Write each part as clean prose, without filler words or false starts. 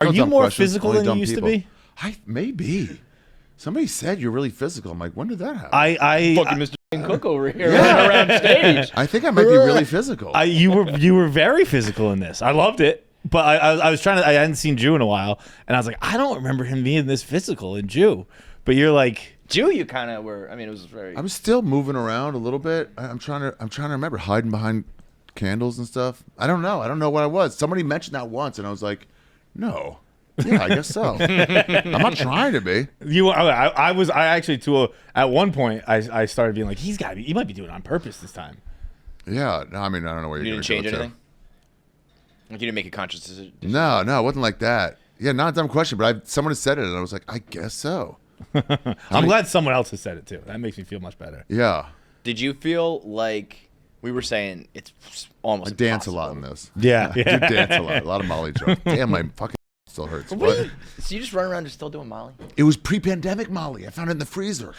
Are you dumb more questions, physical only than you dumb used people. to be? Maybe. Somebody said you're really physical. I'm like, when did that happen? Fucking Mr. Cook over here running around stage. I think I might be really physical. You were very physical in this. I loved it, but I was trying to. I hadn't seen Jew in a while, and I was like, I don't remember him being this physical in Jew. But you're like Jew, you kind of were. I mean, it was very. I'm still moving around a little bit. I'm trying to remember hiding behind candles and stuff. I don't know. I don't know what I was. Somebody mentioned that once, and I was like, no. Yeah, I guess so. I'm not trying to be. I actually at one point I started being like, he might be doing it on purpose this time. Yeah, no, I mean, I don't know where You you're didn't going change to. anything? Like you didn't make a conscious decision? No, it wasn't like that. Yeah, not a dumb question, but someone has said it, and I was like, I guess so. I'm glad someone else has said it too. That makes me feel much better. Yeah. Did you feel like we were saying it's almost I dance a impossible? lot in this. Yeah. I do dance a lot. A lot of Molly jokes. Damn, my fucking still hurts. What? So you just run around just still doing Molly? It was pre-pandemic Molly. I found it in the freezer.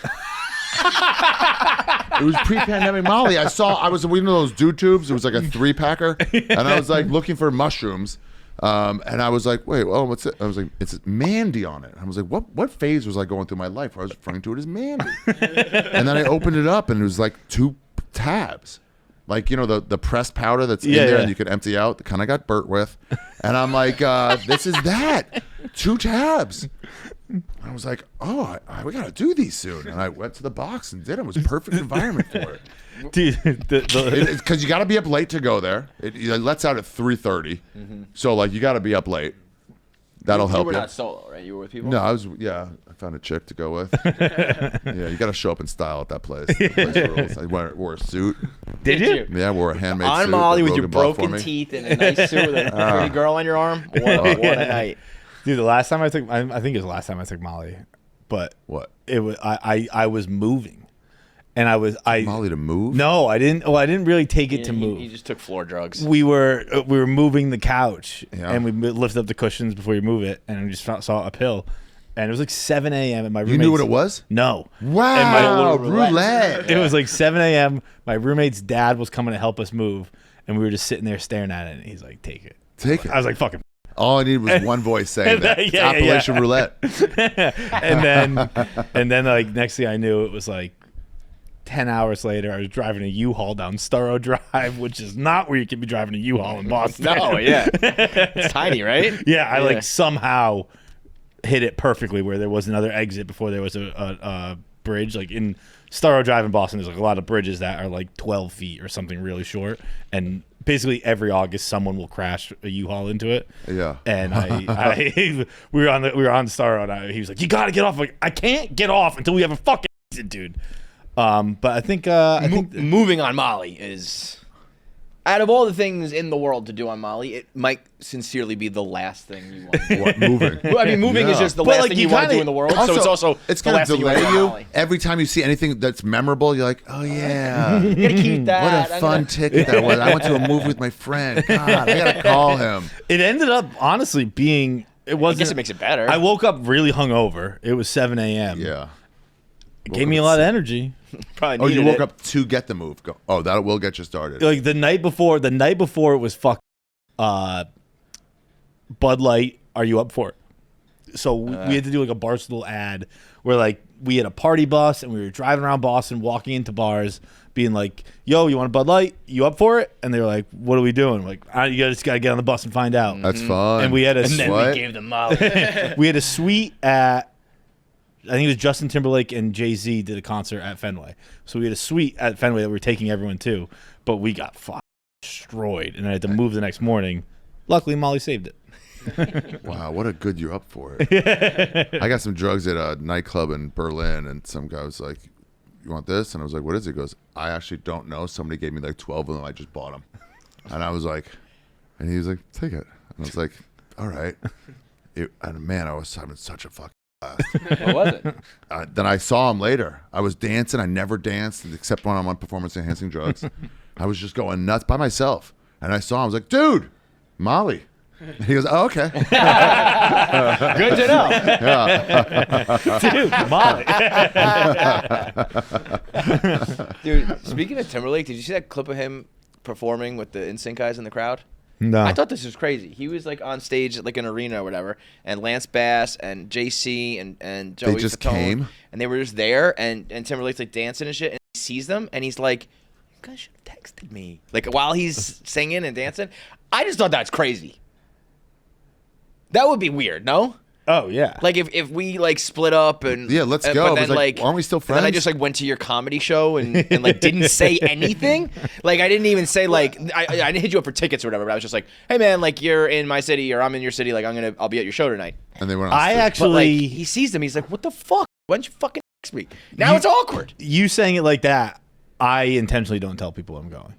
It was pre-pandemic Molly. I was in one of those dude tubes. It was like a 3-packer, and I was like looking for mushrooms. And I was like, wait, well, what's it? I was like, it's Mandy on it. I was like, what phase was I going through my life where I was referring to it as Mandy? And then I opened it up, and it was like 2 tabs. Like, you know, the pressed powder that's in there and you could empty out, the kind I got burnt with. And I'm like, this is that. 2 tabs. I was like, oh, we got to do these soon. And I went to the box and did it. It was a perfect environment for it. Dude, Because you got to be up late to go there. It lets out at 3:30. So, like, you got to be up late. That'll help you. You were not solo, right? You were with people? No, I found a chick to go with. Yeah, you got to show up in style at that place. The place rules. I wore a suit. Did you? Yeah, I wore a handmade suit. On Molly that with your Rogan bought for broken me. teeth and a nice suit with a pretty girl on your arm? What a night. Dude, the last time I think it was the last time I took Molly, but What? it was I was moving, and Molly to move? No, I didn't. Well, I didn't really take it to move. You just took floor drugs. We were moving the couch, Yeah. and we lifted up the cushions before you move it, and we just saw a pill, and it was like 7 a.m. and my roommate. You knew what it was? No. Wow, And roulette. it was like 7 a.m. My roommate's dad was coming to help us move, and we were just sitting there staring at it, and he's like, "Take it." Take it. I was like, "Fucking." All I needed was one voice saying that. It's Appalachian roulette. and then like next thing I knew, it was like 10 hours later, I was driving a U-Haul down Sturrow Drive, which is not where you can be driving a U-Haul in Boston. No, yeah. It's tiny, right? Yeah, I like somehow hit it perfectly where there was another exit before there was a bridge. Like in Sturrow Drive in Boston, there's like a lot of bridges that are like 12 feet or something really short, and basically every August someone will crash a U-Haul into it. Yeah. And we were on Sturrow, and he was like, "You got to get off." I'm like, I can't get off until we have a fucking exit, dude. But I think moving on Molly is, out of all the things in the world to do on Molly, it might sincerely be the last thing you want to do. What, moving? Well, I mean, moving is just the But, last like, thing you you want to kinda- do in the world, so it's also it's the going last to thing you want delay to do on you. Molly. Every time you see anything that's memorable, you're like, oh, yeah. You gotta keep that. What a fun ticket that was. I went to a movie with my friend. God, I got to call him. it ended up honestly being. It I wasn't. guess it makes it better. I woke up really hungover. It was 7 a.m. Yeah. It gave me a lot of energy. Probably Oh, you needed woke it. up to get the move. Go. Oh, that will get you started. Like the night before it was Bud Light. Are you up for it? So we had to do like a Barstool ad where like we had a party bus and we were driving around Boston, walking into bars, being like, "Yo, you want a Bud Light? You up for it?" And they were like, "What are we doing?" We're like, you just gotta get on the bus and find out. That's fun. And we had a And then What? we gave them Molly. we had a suite at. I think it was Justin Timberlake and Jay-Z did a concert at Fenway. So we had a suite at Fenway that we were taking everyone to, but we got destroyed, and I had to move the next morning. Luckily, Molly saved it. Wow, what a good you're up for it. I got some drugs at a nightclub in Berlin, and some guy was like, "You want this?" And I was like, "What is it?" He goes, "I actually don't know. Somebody gave me like 12 of them. I just bought them." And I was like, and he was like, "Take it." And I was like, "All right." And man, I was having such a fucking blast. What was it? Then I saw him later. I was dancing. I never danced except when I'm on performance-enhancing drugs. I was just going nuts by myself. And I saw him. I was like, "Dude, Molly." And he goes, "Oh, okay." Good to know. Dude, Molly. Dude, speaking of Timberlake, did you see that clip of him performing with the NSYNC guys in the crowd? No. I thought this was crazy. He was like on stage at like an arena or whatever, and Lance Bass and JC and Joey just Fatone, came? and they were just there, and Timberlake's like dancing and shit, and he sees them, and he's like, "You guys should have texted me." Like while he's singing and dancing, I just thought that's crazy. That would be weird, no? Oh yeah. Like if we like split up and Yeah, let's and- go. But But then like, aren't we still and then I friends? just like went to your comedy show and like didn't say anything. Like I didn't even say like I didn't hit you up for tickets or whatever. But I was just like, hey man, like you're in my city or I'm in your city. Like I'll be at your show tonight. And they went on I stage. But like actually, he sees them. He's like, what the fuck? Why didn't you fucking text me? Now it's awkward. you saying it like that, I intentionally don't tell people I'm going.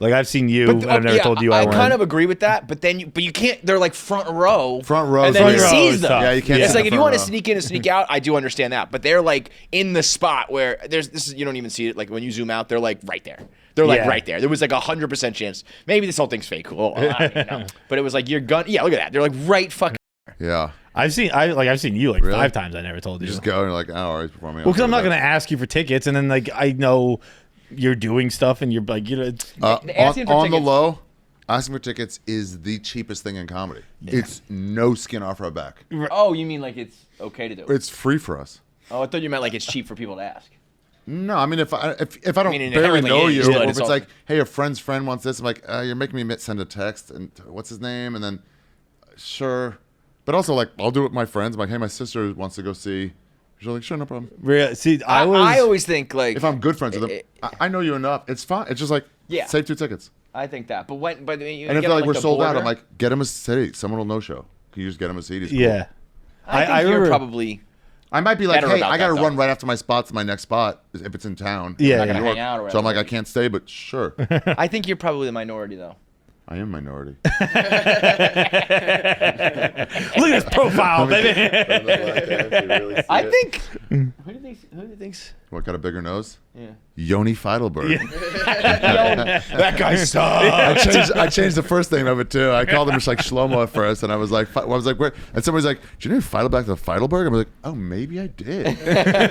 Like I've seen you, But, and I've never told you I I went. kind of agree with that, but then you can't. They're like front row, Front row and is then he weird. sees them. Yeah, you can't It's sit like in if you front want to row. sneak in and sneak out, I do understand that. But they're like in the spot where you don't even see it. Like when you zoom out, they're like right there. They're like Yeah. right there. There was like 100% chance. Maybe this whole thing's fake. Well, I don't even know. But it was like you're gun. Yeah, look at that. They're like right fucking. Yeah. I've seen you like Really? 5 times. I never told you. You just go and you're like, oh, he's performing. Well, because I'm not gonna ask you for tickets, and then like I know you're doing stuff, and you're like, it's, Asking for on the tickets- low, asking for tickets is the cheapest thing in comedy. It's no skin off our back. Oh, you mean like it's okay to do? It's free for us. Oh, I thought you meant like it's cheap for people to ask. No, I mean if I don't mean, it barely inherently know is, you, but or if it's it's all- like, hey, a friend's friend wants this, I'm like, you're making me send a text, and what's his name, and then sure, but also like I'll do it with my friends. I'm like, hey, my sister wants to go see. She's like, sure, no problem. see, I I always think like If I'm good friends with them, I know you enough. It's fine. It's just like, Yeah. save 2 tickets. I think that, but when you And if get they're like, on, we're the sold out, border, I'm like, get him a seat. Someone will no show. Can you just get him a seat? He's cool. yeah. I think I you're remember- probably I might be like, better hey, about I got to that, run though. right after my spot to my next spot if it's in town. Yeah, in yeah. New Hang York. out or So I'm like, whatever. I can't stay, but sure. I think you're probably the minority though. I am minority. Look at this profile, baby. I think. Who do you think's? What, got a bigger nose? Yeah. Yoni Feidelberg. That guy sucks. I changed the first name of it too. I called him just like Shlomo at first, and I was like, where? And somebody's like, "Did you name Feidelberg to Feidelberg?" I was like, "Oh, maybe I did." And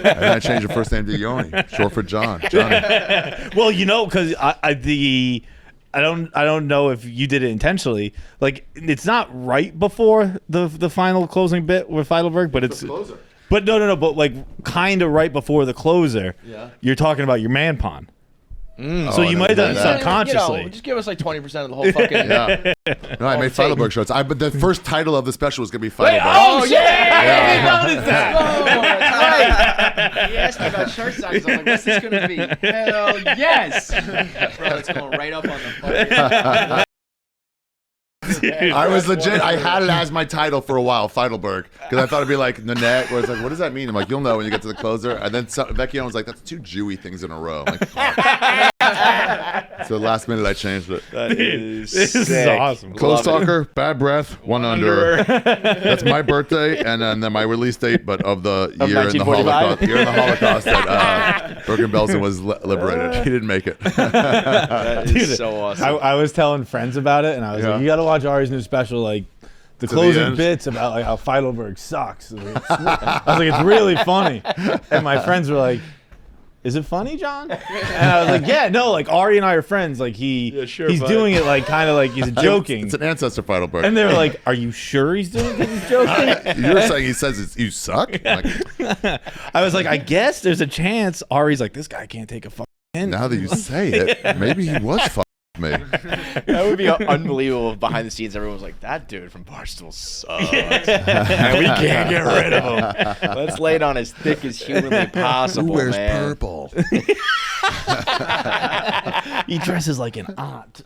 then I changed the first name to Yoni, short for John. Johnny. Well, because I don't know if you did it intentionally. Like it's not right before the final closing bit with Feidelberg, but it's closer. But no, but like kind of right before the closer. Yeah. You're talking about your man pond. So Oh, you I might have done it never did that. subconsciously. Just give us like 20% of the whole fucking. Yeah. No, I made the tape. Feidelberg shorts. But the first title of the special was gonna be Feidelberg. Oh yeah! Notice that. Oh, that's right. He asked me about shirt sizes. I'm like, what's this gonna be? Hell yes! Bro, it's going right up on the fucking. I was legit. I had it as my title for a while, Feidelberg, because I thought it'd be like Nanette, where it's like, what does that mean? I'm like, you'll know when you get to the closer. And then Vecchione was like, that's 2 Jewy things in a row. I'm like, fuck. So last minute I changed it. This is awesome. Close talker, bad breath, 1 under. That's my birthday, and then my release date, but of the year in the 1945? Holocaust. Year in the Holocaust that Bergen-Belsen was liberated. He didn't make it. That is so awesome. I was telling friends about it, and I was Yeah. like, you got to watch Ari's new special, like the the closing end. bits about like how Feidelberg sucks. I was like, it's really funny. And my friends were like, is it funny, John? And I was like, yeah, no, like Ari and I are friends. Like he's bud. doing it like kind of like he's joking. It's an ancestor Feidelberg. And they were like, are you sure he's doing it because he's joking? You're saying he says you suck? I'm like, I was like, I guess there's a chance. Ari's like, this guy can't take a fucking hint. now that you say it, maybe he was fucking me. That would be unbelievable. Behind the scenes, everyone was like, "That dude from Barstool sucks, and we can't get rid of him. Let's lay it on as thick as humanly possible." Who wears man. purple? He dresses like an aunt.